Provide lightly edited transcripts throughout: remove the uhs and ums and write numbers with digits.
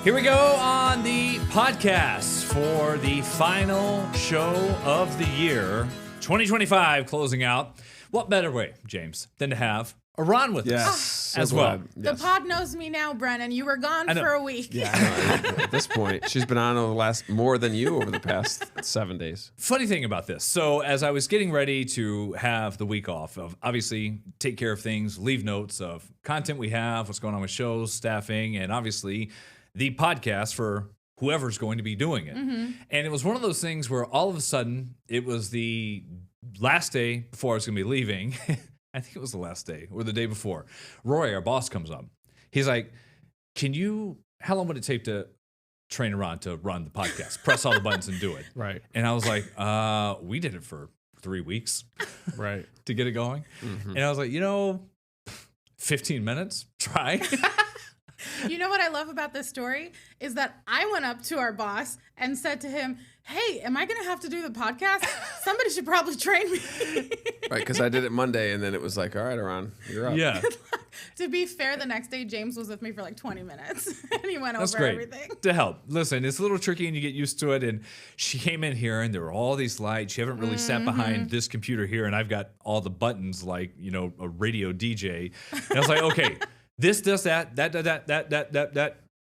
Here we go on the podcast for the final show of the year, 2025 closing out. What better way, James, than to have Iran with us as well. The pod knows me now, Brennan. You were gone for a week. Yeah, I know. At this point, she's been on over the last more than you over the past 7 days. Funny thing about this. So as I was getting ready to have the week off of obviously take care of things, leave notes of content we have, what's going on with shows, staffing, and obviously the podcast for whoever's going to be doing it. And it was one of those things where all of a sudden it was the last day before I was going to be leaving. I think it was the last day or the day before. Roy, our boss, comes up. He's like, how long would it take to train Iran to run the podcast? Press all the buttons and do it. Right. And I was like, we did it for 3 weeks. Right. To get it going. And I was like, 15 minutes, try. You know what I love about this story is that I went up to our boss and said to him, hey, am I going to have to do the podcast? Somebody should probably train me. Right, because I did it Monday, and then it was like, all right, Iran, you're up. Yeah. To be fair, the next day, James was with me for like 20 minutes. And he went That's over great. everything. To help. Listen, it's a little tricky and you get used to it. And she came in here and there were all these lights. She haven't really sat behind this computer here and I've got all the buttons like, a radio DJ. And I was like, okay, this does that.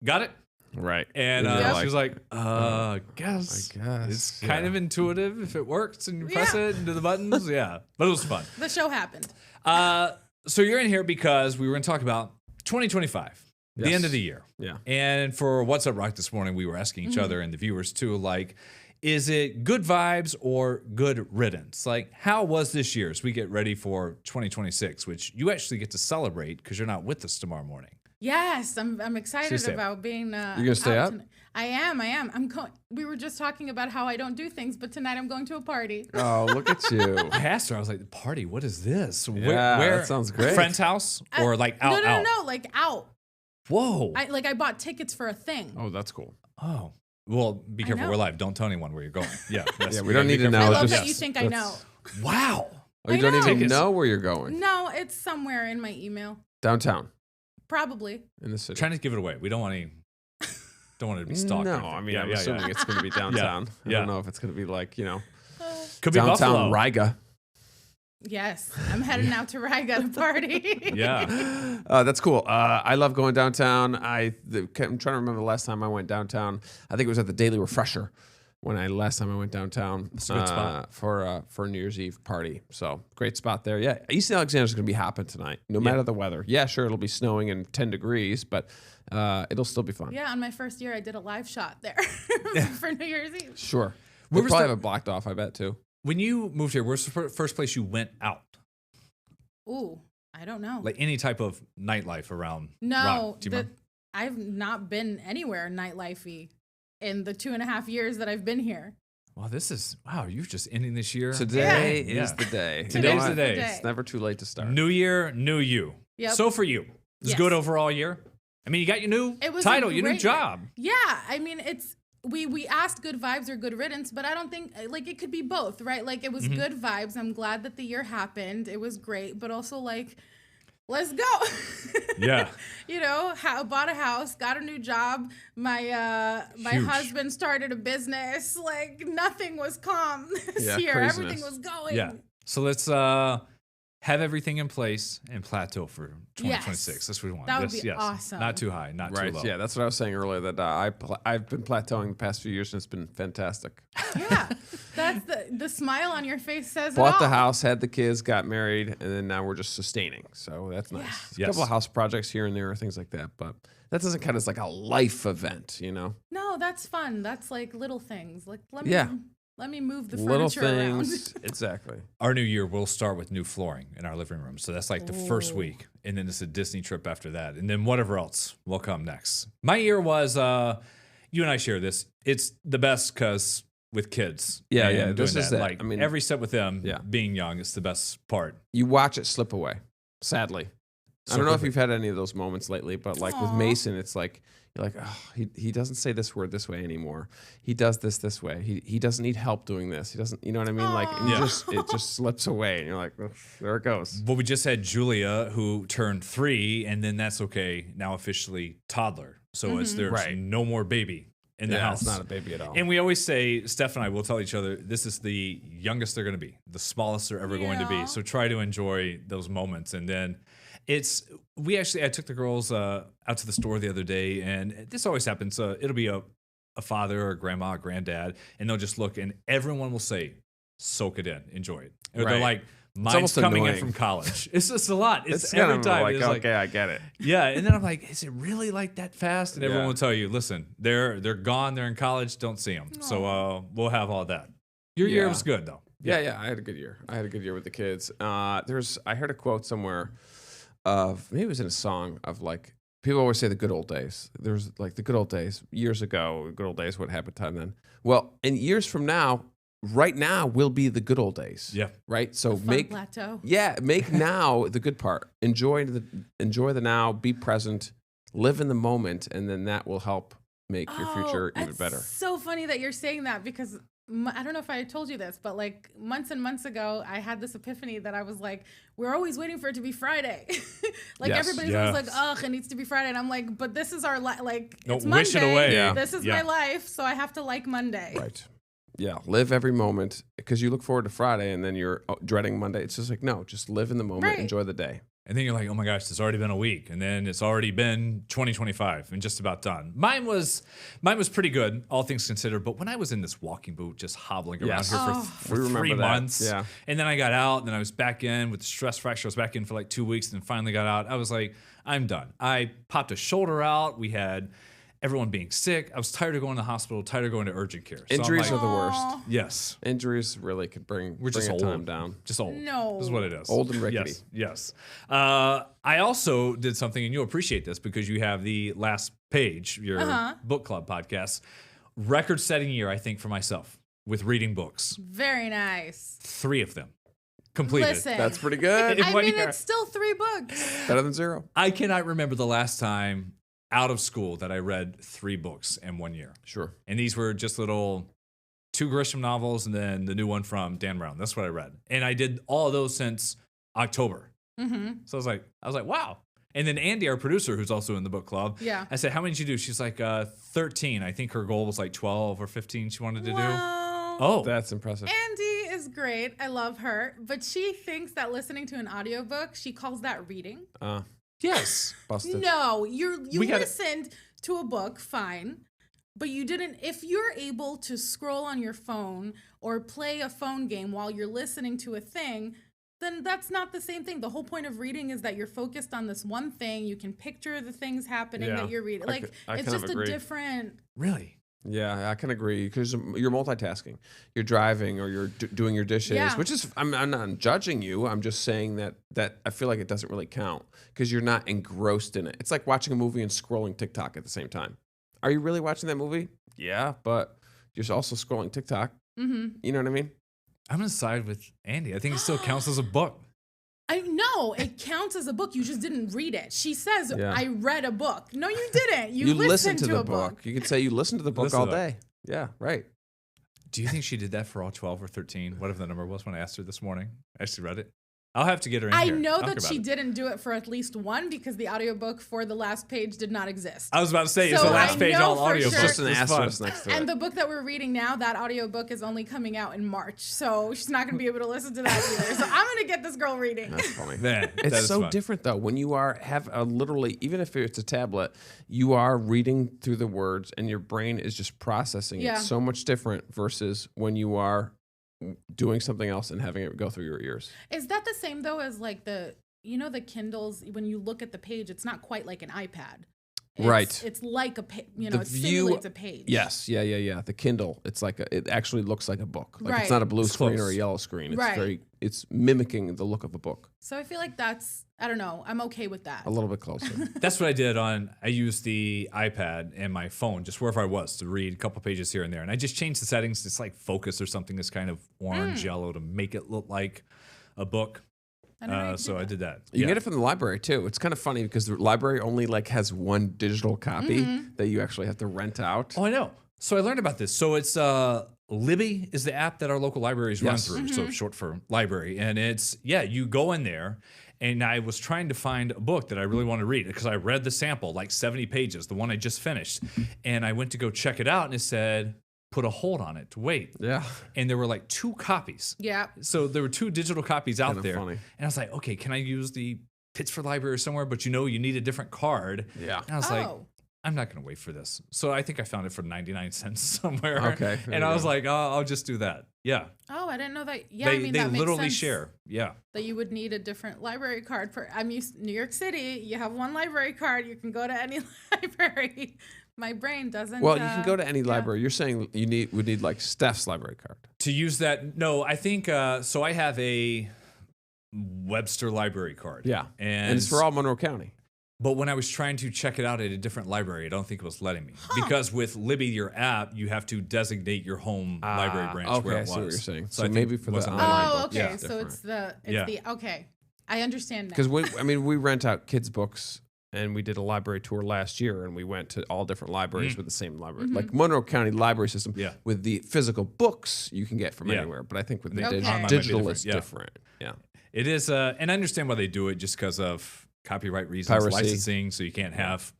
Got it? Right. And Yep. she was like, guess. I guess, It's kind of intuitive if it works and you press it and do the buttons. Yeah. But it was fun. The show happened. So you're in here because we were going to talk about 2025, the Yes. end of the year. Yeah. And for What's Up Rock this morning, we were asking each other and the viewers too, like, is it good vibes or good riddance? Like, how was this year as we get ready for 2026, which you actually get to celebrate because you're not with us tomorrow morning? Yes, I'm excited stay up. about being. You gonna stay out up? tonight. I am. I'm going. We were just talking about how I don't do things, but tonight I'm going to a party. Oh, look at you. I asked her, I was like, the party, what is this? Yeah, that sounds great. Friend's house or like out? No, like out. Whoa. I bought tickets for a thing. Oh, that's cool. Oh. Well, be careful. know. We're live. Don't tell anyone where you're going. Yeah. Yeah, we don't need to know. I Oh, love just- that you think I know. Wow. Oh, you I don't know. even Tickets. know where you're going. No, it's somewhere in my email. Downtown Probably. in the city. Trying to give it away. We don't want it to be stalked. or No, anything. I mean, Yeah, I'm yeah, assuming it's going to be downtown. I Yeah. don't know if it's going to be like, Could be downtown Buffalo. Riga. Yes, I'm heading out to Riga to party. Yeah. That's cool. I love going downtown. I'm trying to remember the last time I went downtown. I think it was at the Daily Refresher last time I went downtown a good spot. for New Year's Eve party. So great spot there. Yeah, East Alexander's going to be hopping tonight, no matter the weather. Yeah, sure, it'll be snowing and 10 degrees, but it'll still be fun. Yeah, on my first year, I did a live shot there for New Year's Eve. Sure. Where We'll was probably the- have it blocked off, I bet, too. When you moved here, where's the first place you went out? Ooh, I don't know. Like any type of nightlife around No, Rock? Do you remember? I've not been anywhere nightlife-y in the 2.5 years that I've been here. Well, you're just ending this year. Today Yeah. is the day. You Today's know the what? day. It's never too late to start. New year, new you. Yep. So for you, it's Yes. good overall year. I mean, you got your new It was a title, your new great- job. Yeah, I mean, we asked good vibes or good riddance, but I don't think like it could be both, right? Like it was good vibes. I'm glad that the year happened. It was great, but also like, let's go. Yeah. Bought a house, got a new job. My Huge. husband started a business. Like nothing was calm this Yeah, year. craziness. Everything was going. Yeah. So let's have everything in place and plateau for 2026. Yes. That's what we want. That would be awesome. Not too high, not Right. too low. Yeah, that's what I was saying earlier. That I've been plateauing the past few years, and it's been fantastic. Yeah. That's the smile on your face says it Bought the all. house, had the kids, got married, and then now we're just sustaining. So that's nice. A Yes. couple of house projects here and there, things like that. But that doesn't count as like a life event, No, that's fun. That's like little things. Like let me move the Little furniture around. things. Exactly. Our new year, we'll start with new flooring in our living room. So that's like the first Ooh. week. And then it's a Disney trip after that. And then whatever else will come next. My year was, you and I share this. It's the best because with kids. Yeah, and yeah, doing this is that. Like I mean- every step with them Yeah. being young is the best part. You watch it slip away, sadly. So I don't know if quickly. you've had any of those moments lately, but like with Aw. Mason, it's like, You're like, oh, he doesn't say this word this way anymore. He does this way. He doesn't need help doing this. He doesn't, you know what I mean? Like, and Yeah. it just slips away, and you're like, "Ugh, there it goes. Well, we just had Julia who turned 3, and then that's okay. Now officially toddler. So there's Right. no more baby in the Yeah, house. it's not a baby at all. And we always say, Steph and I will tell each other, this is the youngest they're going to be, the smallest they're ever going to be. Yeah. So try to enjoy those moments. And then I took the girls out to the store the other day, and this always happens. It'll be a father or a grandma, or granddad, and they'll just look, and everyone will say, soak it in, enjoy it. Or they're Right. like, mine's almost coming in annoying. from college. It's just a lot. It's kind every of time. like, It's okay, I get it. yeah, and then I'm like, is it really like that fast? And everyone Yeah. will tell you, listen, they're gone, they're in college, don't see them. So we'll have all that. Your year Yeah. was good though. Yeah, I had a good year. I had a good year with the kids. I heard a quote somewhere of, maybe it was in a song, of like, people always say the good old days. There's like the good old days years ago, good old days, what happened time then? Well, in years from now, right now will be the good old days. Yeah. Right? So Fun make plateau. make now the good part. Enjoy the now, be present, live in the moment, and then that will help make your future even it's better. So funny that you're saying that, because I don't know if I told you this, but like months and months ago, I had this epiphany that I was like, we're always waiting for it to be Friday. Like Yes. everybody's Yes. always like, ugh, it needs to be Friday. And I'm like, but this is our like, No, it's Monday. wish it away. Yeah. This is Yeah. my life, so I have to like Monday. Right. Yeah, live every moment, because you look forward to Friday and then you're dreading Monday. It's just like, no, just live in the moment, Right. enjoy the day. And then you're like, oh my gosh, it's already been a week. And then it's already been 2025 and just about done. Mine was pretty good, all things considered. But when I was in this walking boot, just hobbling around Yes. here Oh. for We remember 3 that. months. Yeah. And then I got out, and then I was back in with the stress fracture. I was back in for like 2 weeks, and then finally got out. I was like, I'm done. I popped a shoulder out. We had everyone being sick. I was tired of going to the hospital, tired of going to urgent care. So I'm Injuries like, are the worst. Aw. yes. Injuries really could bring We're just a old. time down. Just old. No. This is what it is. Old and rickety. Yes. I also did something, and you'll appreciate this because you have the last page, your book club podcast. Record-setting year, I think, for myself with reading books. Very nice. 3 of them completed. Listen, That's pretty good. In I 1 mean, year. it's still 3 books. Better than 0. I cannot remember the last time out of school that I read 3 books in 1 year. Sure. And these were just little 2 Grisham novels and then the new one from Dan Brown. That's what I read. And I did all of those since October. Mm-hmm. So I was like, wow. And then Andy, our producer, who's also in the book club, Yeah. I said, how many did you do? She's like, 13. I think her goal was like 12 or 15 she wanted to do. Wow. Oh, That's impressive. Andy is great. I love her. But she thinks that listening to an audiobook, she calls that reading. yes. Busted. No, you We gotta- listened to a book, fine. But you didn't. If you're able to scroll on your phone or play a phone game while you're listening to a thing, then that's not the same thing. The whole point of reading is that you're focused on this one thing. You can picture the things happening Yeah, that you're reading. I Like, kind it's of just a agree. different. Really? Yeah, I can agree, because you're multitasking. You're driving or you're doing your dishes, Yeah. which is, I'm not judging you. I'm just saying that I feel like it doesn't really count because you're not engrossed in it. It's like watching a movie and scrolling TikTok at the same time. Are you really watching that movie? Yeah, but you're also scrolling TikTok. Mm-hmm. You know what I mean? I'm going to side with Andy. I think it still counts as a book. I know it counts as a book. You just didn't read it. She says, Yeah. "I read a book." No, you didn't. You, listen listened to to the a book. You could say you listened to the book Listen all to it. day. Yeah, right. Do you think she did that for all 12 or 13? Whatever the number was when I asked her this morning. I actually read it. I'll have to get her in I here. know Talk that about she it. didn't do it for at least one because the audiobook for the last page did not exist. I was about to say, it's So the last I page know all for audio sure- book. Just an It's fun. asterisk next to And it. the book that we're reading now, that audiobook is only coming out in March. So she's not going to be able to listen to that either. So I'm going to get this girl reading. That's funny. Man, that It's is so fun. different though when you have a literally, even if it's a tablet, you are reading through the words and your brain is just processing Yeah. it. So much different versus when you are doing something else and having it go through your ears. Is that the same though as like the Kindles, when you look at the page, it's not quite like an iPad. Right. It's like a, The it view- simulates a page. Yes, yeah. The Kindle, it's like it actually looks like a book. Like it's Right. not a blue It's screen or close. a yellow screen. It's Right. it's mimicking the look of a book. So I feel like I don't know. I'm okay with that. A little bit closer. That's what I did I used the iPad and my phone just wherever I was to read a couple pages here and there. And I just changed the settings. It's like focus or something that's kind of orange, yellow to make it look like a book. I didn't know you could So do I that. did that. You can get it from the library too. It's kind of funny because the library only like has one digital copy that you actually have to rent out. Oh, I know. So I learned about this. So it's Libby is the app that our local libraries run Yes. through. So short for library. And it's, you go in there. And I was trying to find a book that I really want to read because I read the sample, like 70 pages, the one I just finished. And I went to go check it out and it said, put a hold on it to wait. Yeah. And there were like 2 copies. Yeah. So there were 2 digital copies out Kinda there. funny. And I was like, okay, can I use the Pittsford Library or somewhere? But you need a different card. Yeah. And I was like, Oh. I'm not going to wait for this. So I think I found it for 99 cents somewhere. Okay, there And you I was go. like, oh, I'll just do that. Yeah. Oh, I didn't know that. Yeah, they I mean, they that makes literally sense share. Yeah. that you would need a different library card for. I'm used New York City. You have one library card. You can go to any library. My brain doesn't. Well, you can go to any yeah. library. You're saying you would need like Steph's library card. To use that, no, I think, so I have a Webster library card. Yeah. And, And it's for all Monroe County. But when I was trying to check it out at a different library, I don't think it was letting me. Because with Libby, your app, you have to designate your home library branch okay, where I it was. see what you're saying. I So think maybe it for the wasn't online letting me. Oh, books, okay. it's So different. it's the Yeah. okay. I understand now. Because we rent out kids' books, and we did a library tour last year, and we went to all different libraries with the same library, like Monroe County Library System. Yeah. With the physical books, you can get from Yeah. anywhere, but I think with the Okay. Online might be digital, different, it's yeah. different. Yeah. It is, and I understand why they do it just because of copyright reasons, Piracy. licensing, so you can't have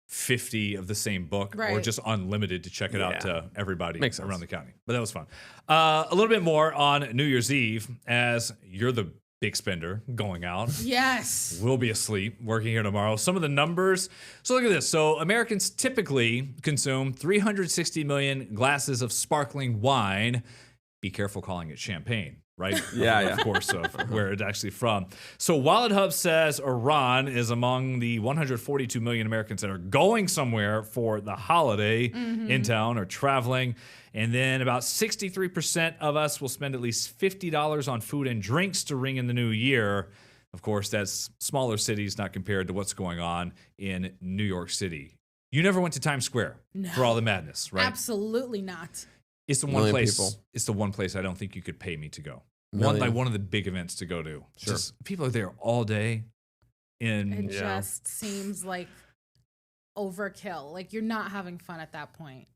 50 of the same book or Right. just unlimited to check it out Yeah. to everybody Makes sense. around the county. But that was fun. A little bit more on New Year's Eve, as you're the big spender going out. Yes. We'll be asleep working here tomorrow. Some of the numbers. So look at this. So Americans typically consume 360 million glasses of sparkling wine. Be careful calling it champagne, right? Yeah, Of yeah. course, of where it's actually from. So Wallet Hub says Iran is among the 142 million Americans that are going somewhere for the holiday in town or traveling. And then about 63% of us will spend at least $50 on food and drinks to ring in the new year. Of course, that's smaller cities, not compared to what's going on in New York City. You never went to Times Square for all the madness, right? Absolutely not. It's the one Million place. people. It's the one place I don't think you could pay me to go. Million. One of the big events to go to. Sure. Just people are there all day. It In Yeah. just seems like overkill. Like you're not having fun at that point.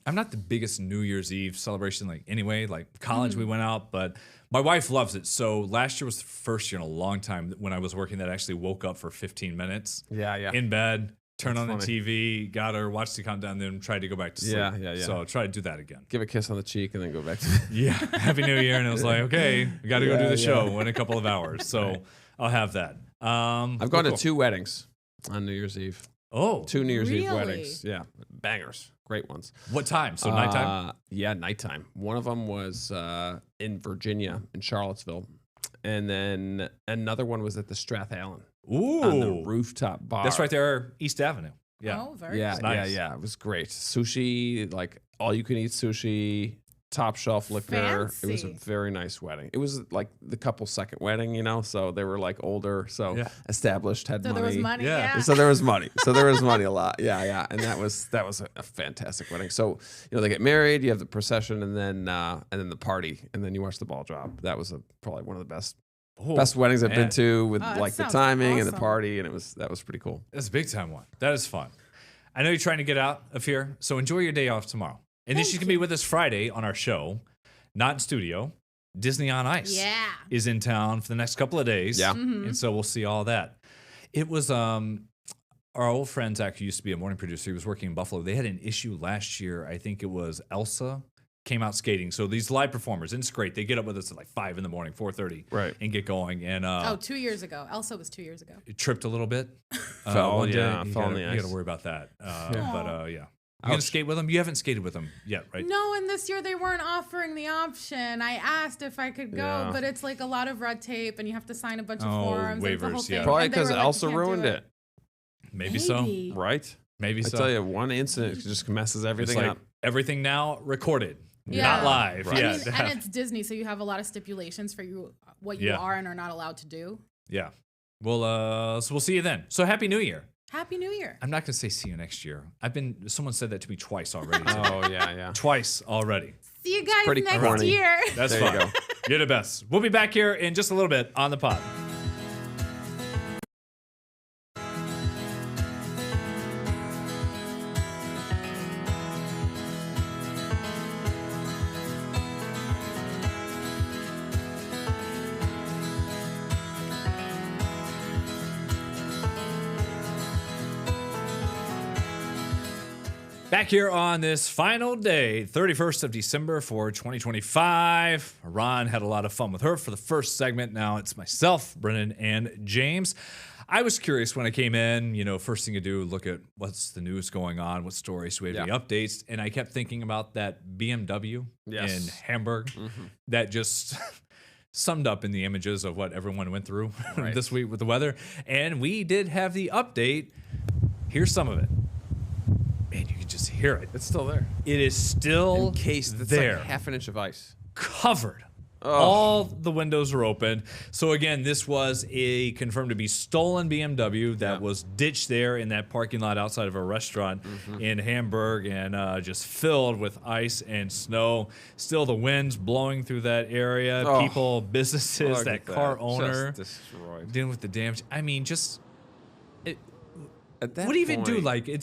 I'm not the biggest New Year's Eve celebration. Like anyway, like college we went out, but my wife loves it. So last year was the first year in a long time when I was working that I actually woke up for 15 minutes Yeah, yeah. in bed, turned That's on funny. the TV, got her, watched the countdown, then tried to go back to sleep. Yeah, yeah, yeah. So I'll try to do that again. Give a kiss on the cheek and then go back to Yeah, Happy New Year, and it was like, okay, we got to go do Yeah, the yeah. show in a couple of hours. So I'll have that. I've gone cool. to 2 weddings on New Year's Eve. Oh, 2 New Year's Eve Really? weddings. Yeah, bangers. Great ones. what time? So nighttime. Yeah, nighttime. One of them was in Virginia, in Charlottesville. And then another one was at the Strathallan on the Ooh, rooftop bar. that's right there, East Avenue. Yeah. Oh, very Yeah, cool. nice. yeah. It was great. Sushi, like all you can eat sushi, top shelf liquor. It was a Fancy. very nice wedding. It was like the couple's second wedding, you know, so they were like older, so Yeah. established, had So money. there was money. Yeah. Yeah. So there was money. So there was money a lot. Yeah, yeah. And that was a fantastic wedding. So, you know, they get married, you have the procession and then the party, and then you watch the ball drop. That was probably one of the best Oh, weddings I've man. been to with Oh, that like the sounds timing and the awesome. party, and that was pretty cool. That's a big time one. That is fun. I know you're trying to get out of here, so enjoy your day off tomorrow. And then she's going to be with us Friday on our show, not in studio. Disney on Ice Yeah. is in town for the next couple of days. Yeah. And so we'll see all that. It was our old friend Zach, who used to be a morning producer. He was working in Buffalo. They had an issue last year. I think it was Elsa came out skating. So these live performers, and it's great. They get up with us at like 5 in the morning, 4:30, Right. and get going. And Oh, 2 years ago. Elsa was 2 years ago. it tripped a little bit. Fell, one day. yeah, You fell on gotta- the You got ice. to worry about that. Yeah. But yeah. You gonna Ouch. skate with them? You haven't skated with them yet, right? No, and this year they weren't offering the option. I asked if I could go, Yeah. but it's like a lot of red tape, and you have to sign a bunch of Oh, forms. and it's a whole waivers, thing. yeah. Probably And they because were like, Elsa "You can't do ruined it. Maybe so. Maybe. Right? Maybe I so. tell you, one incident just messes It's everything like up. everything now recorded, Yeah. not live. Right. Yeah, I mean, and it's Disney, so you have a lot of stipulations for what you Yeah. are and are not allowed to do. yeah. Well, so we'll see you then. So happy New Year. Happy New Year. I'm not gonna say see you next year. Someone said that to me twice already. today. Oh, yeah, yeah. Twice already. See you guys Pretty next corny. year. That's There you fine. go. You're the best. We'll be back here in just a little bit on the pod. Back here on this final day, 31st of December for 2025. Ron had a lot of fun with her for the first segment. Now it's myself, Brennan, and James. I was curious when I came in, first thing to do, look at what's the news going on, what stories, do we have any updates? And I kept thinking about that BMW in Hamburg that just summed up in the images of what everyone went through this week with the weather. And we did have the update. Here's some of it. Man, you can just hear it. It's still there. It is still Encased. It's there. like half an inch of ice. Covered. Oh. All the windows are open. So again, this was a confirmed to be stolen BMW that was ditched there in that parking lot outside of a restaurant in Hamburg and just filled with ice and snow. Still the winds blowing through that area. Oh. People, businesses, Look that at car that. owner Just destroyed. dealing with the damage. I mean, just At that what do you even do? point- Like,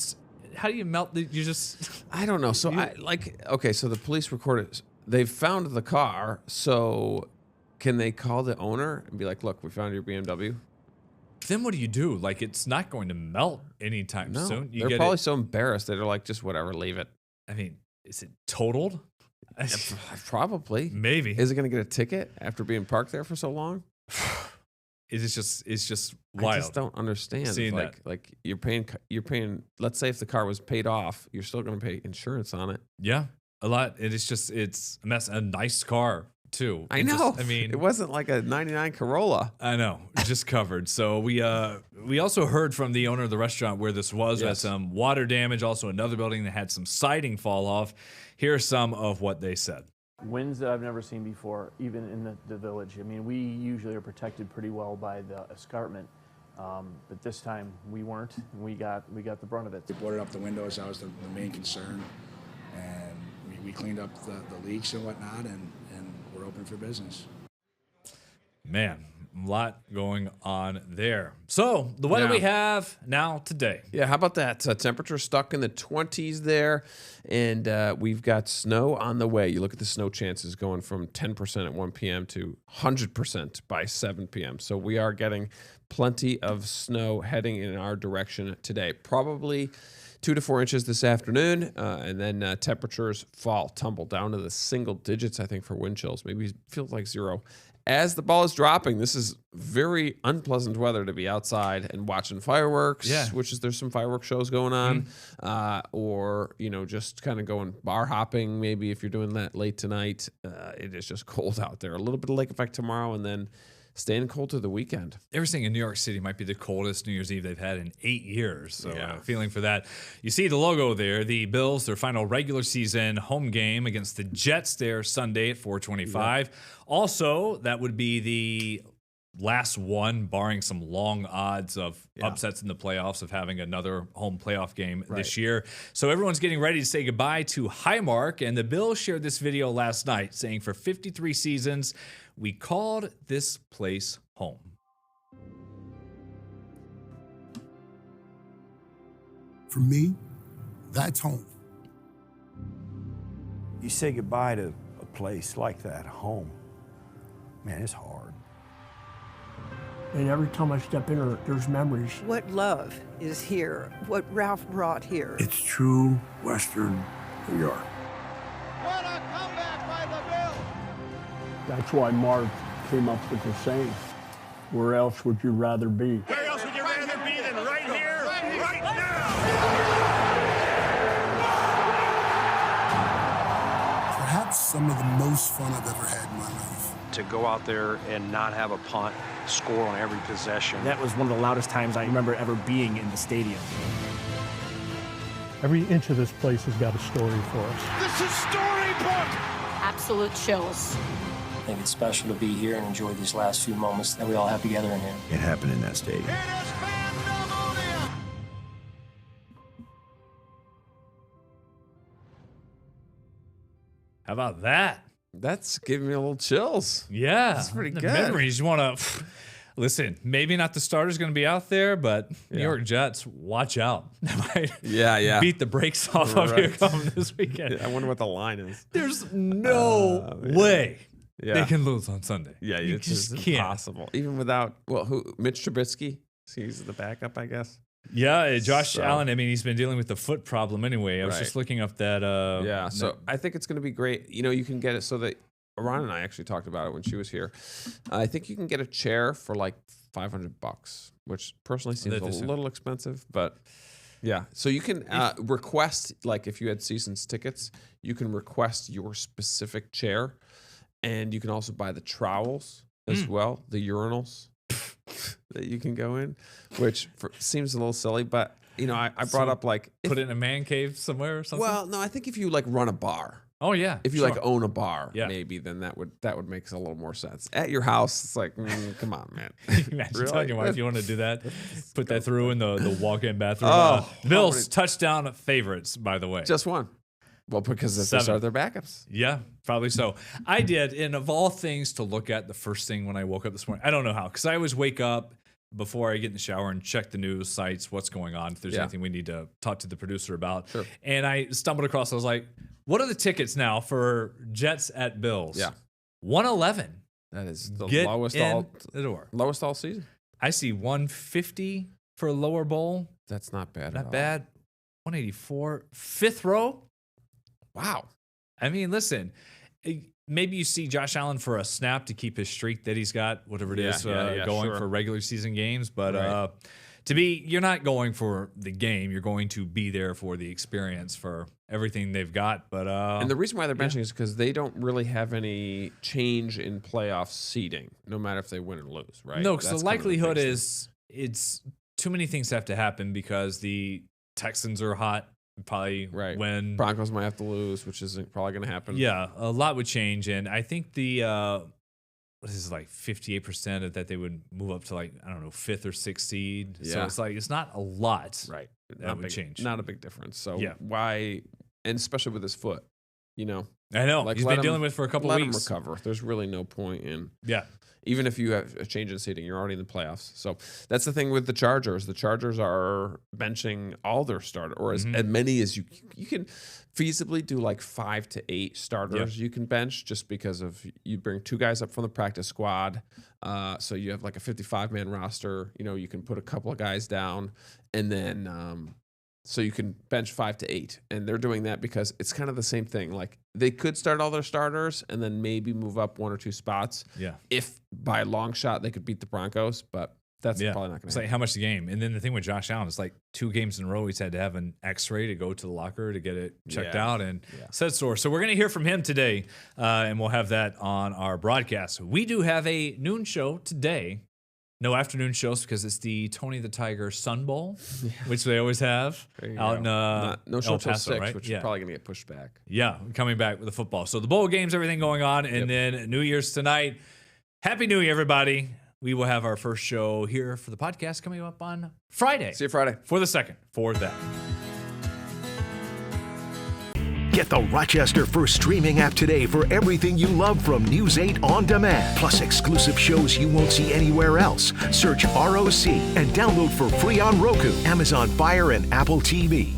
how do you melt the, you just, I don't know. So so the police recorded. They've found the car. So can they call the owner and be like, "Look, we found your BMW"? then what do you do? Like, it's not going to melt anytime No, soon. You they're get probably it. so embarrassed that they're like, "Just whatever, leave it." I mean, is it totaled? Probably. Maybe. Is it going to get a ticket after being parked there for so long? It's just I wild. just don't understand. Seeing Like you're paying. Let's say if the car was paid off, you're still going to pay insurance on it. Yeah, a lot. It's a mess. A nice car too. I It just- know. I mean, it wasn't like a '99 Corolla. I know, just covered. So we also heard from the owner of the restaurant where this was. Had some water damage. Also, another building that had some siding fall off. Here's some of what they said. Winds that I've never seen before, even in the village. I mean, we usually are protected pretty well by the escarpment, but this time we weren't. And we got the brunt of it. We boarded up the windows. That was the main concern, and we cleaned up the leaks and whatnot, and we're open for business. Man, a lot going on there. So the weather we have now today. Yeah, how about that? Temperature stuck in the 20s there, and we've got snow on the way. You look at the snow chances going from 10% at 1 p.m. to 100% by 7 p.m. So we are getting plenty of snow heading in our direction today. Probably 2 to 4 inches this afternoon, and then temperatures tumble down to the single digits, I think, for wind chills. Maybe it feels like 0. As the ball is dropping, this is very unpleasant weather to be outside and watching fireworks, there's some fireworks shows going on, or, just kind of going bar hopping, maybe if you're doing that late tonight. It is just cold out there. A little bit of lake effect tomorrow, and then staying cold through the weekend. Everything in New York City might be the coldest New Year's Eve they've had in 8 years. So feeling for that. You see the logo there, the Bills, their final regular season home game against the Jets there Sunday at 4:25. Yep. Also, that would be the last one, barring some long odds of upsets in the playoffs, of having another home playoff game this year. So everyone's getting ready to say goodbye to Highmark, and the Bills shared this video last night saying for 53 seasons, we called this place home. For me, that's home. You say goodbye to a place like that, home. Man, it's hard. And every time I step in her, there's memories. What love is here, what Ralph brought here. It's true Western New York. What a comeback by the Bills! That's why Marv came up with the saying, where else would you rather be? Where else would you rather be than right here, right now? Perhaps some of the most fun I've ever had in my life. To go out there and not have a punt, score on every possession. That was one of the loudest times I remember ever being in the stadium. Every inch of this place has got a story for us. This is storybook! Absolute chills. I think it's special to be here and enjoy these last few moments that we all have together in here. It happened in that stadium. It is pandemonium! How about that? That's giving me a little chills. Yeah. That's pretty the good. Memories. You want to listen, maybe not the starter's going to be out there, but New York Jets, watch out. Beat the brakes off of here coming this weekend. I wonder what the line is. There's no way they can lose on Sunday. Yeah, you it's just just can't. impossible. Even without, Mitch Trubisky? He's the backup, I guess. Yeah, Josh So- Allen. I mean, he's been dealing with the foot problem anyway. I was Right. just looking up that. Yeah, so I think it's going to be great. You know, you can get it so that Ron and I actually talked about it when she was here. I think you can get a chair for like $500, which personally seems That is- a little expensive, but yeah. So you can request, like if you had seasons tickets, you can request your specific chair, and you can also buy the trowels as well, the urinals that you can go in, which seems a little silly, but you know, I brought up like put it in a man cave somewhere or something. well, no, I think if you like run a bar. Oh yeah. If you sure. like own a bar, Yeah. maybe then that would make a little more sense. At your house, it's like, come on, man. Imagine Really? telling your wife you want to do that. Put that through in the walk-in bathroom. Oh, Bills how many- touchdown favorites, by the way. Just one. Well, because if 7. those are their backups. Yeah, probably so. I did, and of all things to look at the first thing when I woke up this morning, I don't know how, because I always wake up before I get in the shower and check the news sites, what's going on, if there's Yeah. anything we need to talk to the producer about. Sure. And I stumbled across, I was like, what are the tickets now for Jets at Bills? Yeah. 111. That is the Get lowest in the door. lowest all season. I see 150 for a lower bowl. That's not bad. at Not all. bad. 184. Fifth row. Wow. I mean, listen, maybe you see Josh Allen for a snap to keep his streak that he's got, whatever it is, Yeah, going sure. for regular season games. But Right. you're not going for the game. You're going to be there for the experience, for everything they've got. But And the reason why they're benching is because they don't really have any change in playoff seeding, no matter if they win or lose, right? no, because That's the kind of likelihood biggest is it's too many things have to happen because the Texans are hot. Probably Right. when thing. Broncos might have to lose, which isn't probably going to happen. Yeah, a lot would change, and I think the what is it, like 58% that they would move up to, like, I don't know, 5th or 6th seed. So Yeah. it's like it's not a lot. Right. That would change. Not a big difference. So Yeah. why, and especially with his foot, you know, I know like he's let been him- dealing with it for a couple let weeks. him recover. There's really no point in. Yeah, Even if you have a change in seating, you're already in the playoffs. So that's the thing with the Chargers. The Chargers are benching all their starters, or as many as you can feasibly do, like 5 to 8 starters you can bench, just because of you bring 2 guys up from the practice squad. So you have like a 55-man roster. You know, you can put a couple of guys down, and then so you can bench 5 to 8. And they're doing that because it's kind of the same thing. Like they could start all their starters and then maybe move up 1 or 2 spots. Yeah. If by a long shot they could beat the Broncos, but that's yeah. probably not going It's to like, happen. how much the game? And then the thing with Josh Allen is like 2 games in a row, he's had to have an X-ray to go to the locker to get it checked Yeah. out and said sore. So we're going to hear from him today, and we'll have that on our broadcast. We do have a noon show today. No afternoon shows because it's the Tony the Tiger Sun Bowl, which they always have There you out go. in no show El till Paso, 6, right? which Yeah. is probably going to get pushed back. Yeah, coming back with the football. So the bowl games, everything going on, and then New Year's tonight. Happy New Year, everybody. We will have our first show here for the podcast coming up on Friday. See you Friday. For the second, for that. Get the Rochester First streaming app today for everything you love from News 8 On Demand, plus exclusive shows you won't see anywhere else. Search ROC and download for free on Roku, Amazon Fire, and Apple TV.